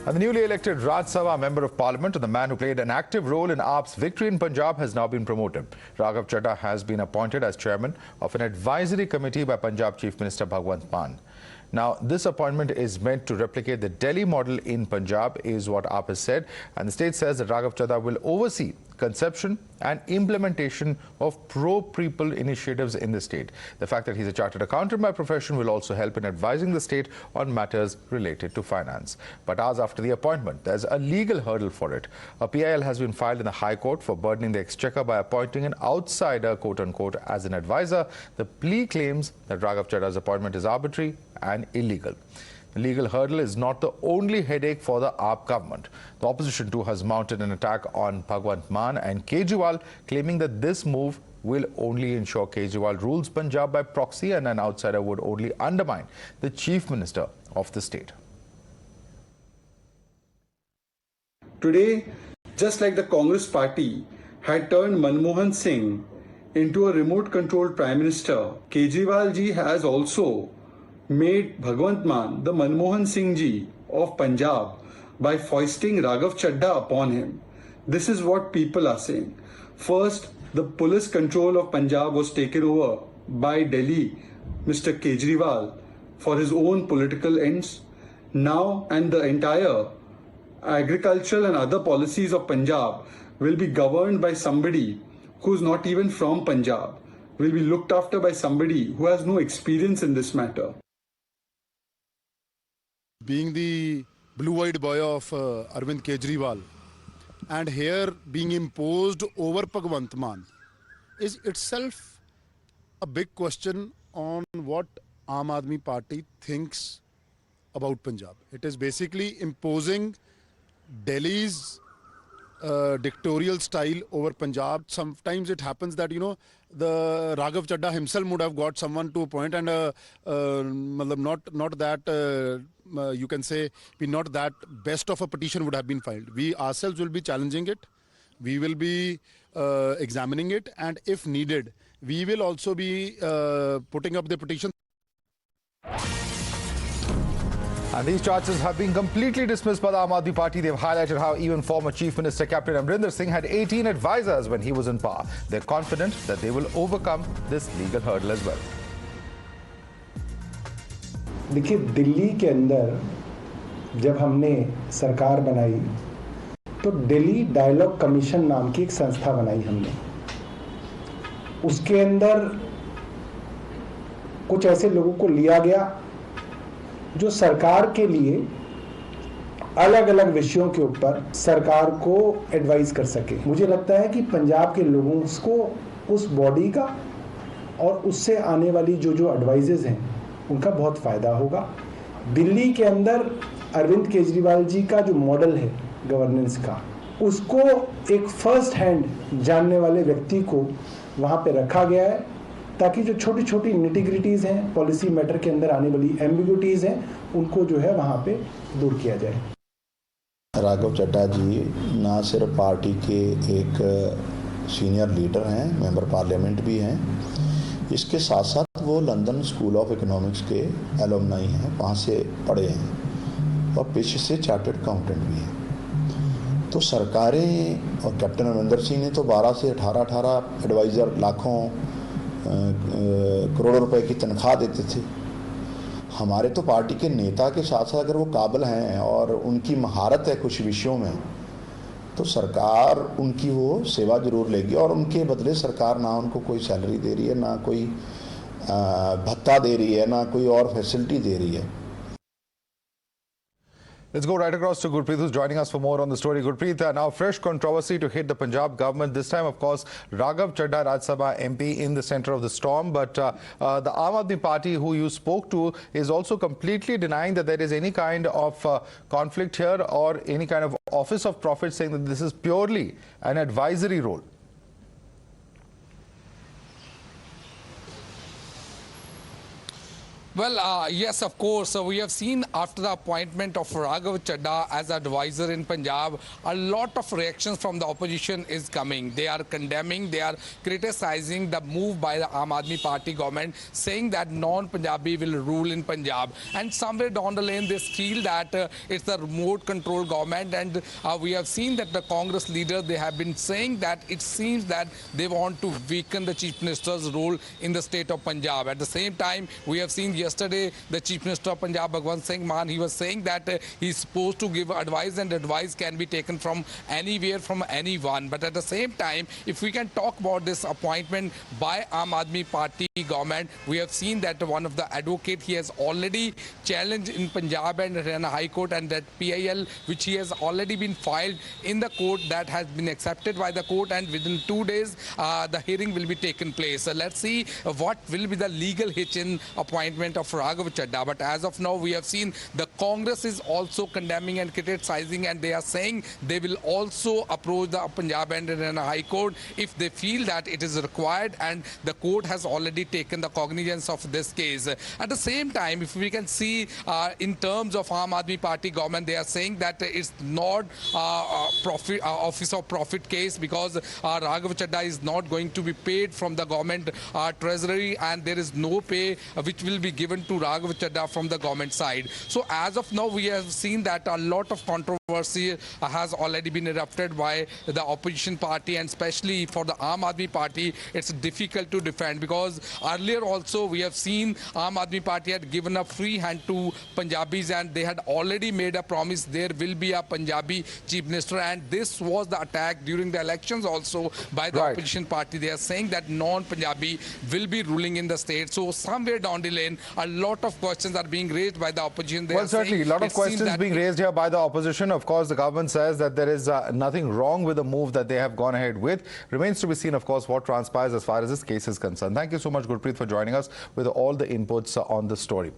And the newly elected Rajya Sabha Member of Parliament and the man who played an active role in AAP's victory in Punjab has now been promoted. Raghav Chadda has been appointed as chairman of an advisory committee by Punjab Chief Minister Bhagwant Mann. Now, this appointment is meant to replicate the Delhi model in Punjab, is what AAP has said. And the state says that Raghav Chadda will oversee conception and implementation of pro-people initiatives in the state. The fact that he's a chartered accountant by profession will also help in advising the state on matters related to finance. But hours after the appointment, there's a legal hurdle for it. A PIL has been filed in the High Court for burdening the exchequer by appointing an outsider, quote-unquote, as an advisor. The plea claims that Raghav Chadda's appointment is arbitrary and illegal. The legal hurdle is not the only headache for the AAP government. The opposition too has mounted an attack on Bhagwant Mann and Kejriwal, claiming that this move will only ensure Kejriwal rules Punjab by proxy and an outsider would only undermine the chief minister of the state. Today, just like the Congress party had turned Manmohan Singh into a remote-controlled prime minister, Kejriwal ji has also made Bhagwant Mann the Manmohan Singh ji of Punjab by foisting Raghav Chadda upon him. This is what people are saying. First, the police control of Punjab was taken over by Delhi, Mr. Kejriwal, for his own political ends. Now, and the entire agricultural and other policies of Punjab will be governed by somebody who's not even from Punjab, will be looked after by somebody who has no experience in this matter. Being the blue-eyed boy of Arvind Kejriwal and here being imposed over Bhagwant Mann is itself a big question on what Aadmi party thinks about Punjab. It is basically imposing Delhi's dictatorial style over Punjab. Sometimes it happens that, the Raghav Chadda himself would have got someone to appoint and not that you can say not that best of a petition would have been filed. We ourselves will be challenging it. We will be examining it, and if needed, we will also be putting up the petition. And these charges have been completely dismissed by the Aadmi party. They've highlighted how even former Chief Minister Captain Amrinder Singh had 18 advisors when he was in power. They're confident that they will overcome this legal hurdle as well. देखिए, दिल्ली के अंदर जब हमने सरकार बनाई तो Delhi dialogue commission नाम की एक संस्था बनाई हमने. उसके अंदर कुछ ऐसे लोगों को लिया गया जो सरकार के लिए अलग अलग विषयों के ऊपर सरकार को एडवाइस कर सके. मुझे लगता है कि पंजाब के लोगों को उस बॉडी का और उससे आने वाली जो एडवाइजेज हैं उनका बहुत फायदा होगा. दिल्ली के अंदर अरविंद केजरीवाल जी का जो मॉडल है गवर्नेंस का, उसको एक फर्स्ट हैंड जानने वाले व्यक्ति को वहाँ पे रखा गया है ताकि जो छोटी छोटी निटिग्रिटीज़ हैं, पॉलिसी मैटर के अंदर आने वाली एम्बिग्युइटीज़ हैं, उनको जो है वहाँ पे दूर किया जाए. राघव चड्ढा जी ना सिर्फ पार्टी के एक सीनियर लीडर हैं, मेंबर पार्लियामेंट भी हैं, इसके साथ साथ वो लंदन स्कूल ऑफ इकोनॉमिक्स के एलुमनाई हैं, वहाँ से पढ़े हैं और पेशे से चार्टर्ड अकाउंटेंट भी हैं. तो सरकारें और कैप्टन अमरिंदर सिंह ने तो 12 से 18 एडवाइज़र लाखों करोड़ों रुपए की तनख्वाह देते थे. हमारे तो पार्टी के नेता के साथ साथ अगर वो काबिल हैं और उनकी महारत है कुछ विषयों में, तो सरकार उनकी वो सेवा जरूर लेगी और उनके बदले सरकार ना उनको कोई सैलरी दे रही है, ना कोई भत्ता दे रही है, ना कोई और फैसिलिटी दे रही है. Let's go right across to Gurpreet, who's joining us for more on the story. Gurpreet, now fresh controversy to hit the Punjab government. This time, of course, Raghav Chadda, Rajya Sabha MP, in the center of the storm. But the Aadmi party, who you spoke to, is also completely denying that there is any kind of conflict here or any kind of office of profit, saying that this is purely an advisory role. Well, yes, of course. So we have seen after the appointment of Raghav Chadda as advisor in Punjab, a lot of reactions from the opposition is coming. They are condemning, they are criticizing the move by the Aadmi Party government, saying that non-Punjabi will rule in Punjab. And somewhere down the lane, they feel that it's the remote control government. And we have seen that the Congress leaders, they have been saying that it seems that they want to weaken the Chief Minister's role in the state of Punjab. At the same time, we have seen yesterday the Chief Minister of Punjab, Bhagwant Mann, he was saying that he's supposed to give advice, and advice can be taken from anywhere, from anyone. But at the same time, if we can talk about this appointment by Aadmi Party government, we have seen that one of the advocate, he has already challenged in Punjab and Haryana High Court, and that PIL which he has already been filed in the court, that has been accepted by the court, and within 2 days the hearing will be taken place. So let's see what will be the legal hitch in appointment of Raghav Chadda. But as of now, we have seen the Congress is also condemning and criticizing, and they are saying they will also approach the Punjab and Haryana High Court if they feel that it is required, and the court has already taken the cognizance of this case. At the same time, if we can see in terms of Aadmi Party government, they are saying that it's not office of profit case, because Raghav Chadda is not going to be paid from the government treasury, and there is no pay which will be given to Raghav Chadda from the government side. So as of now, we have seen that a lot of controversy has already been erupted by the opposition party, and especially for the Aadmi Party, it's difficult to defend, because earlier also we have seen Aadmi Party had given a free hand to Punjabis, and they had already made a promise there will be a Punjabi chief minister, and this was the attack during the elections also by the opposition party. They are saying that non-Punjabi will be ruling in the state. So somewhere down the lane, a lot of questions are being raised by the opposition. They well, certainly, a lot of questions being raised here by the opposition. Of course, the government says that there is nothing wrong with the move that they have gone ahead with. Remains to be seen, of course, what transpires as far as this case is concerned. Thank you so much, Gurpreet, for joining us with all the inputs on the story.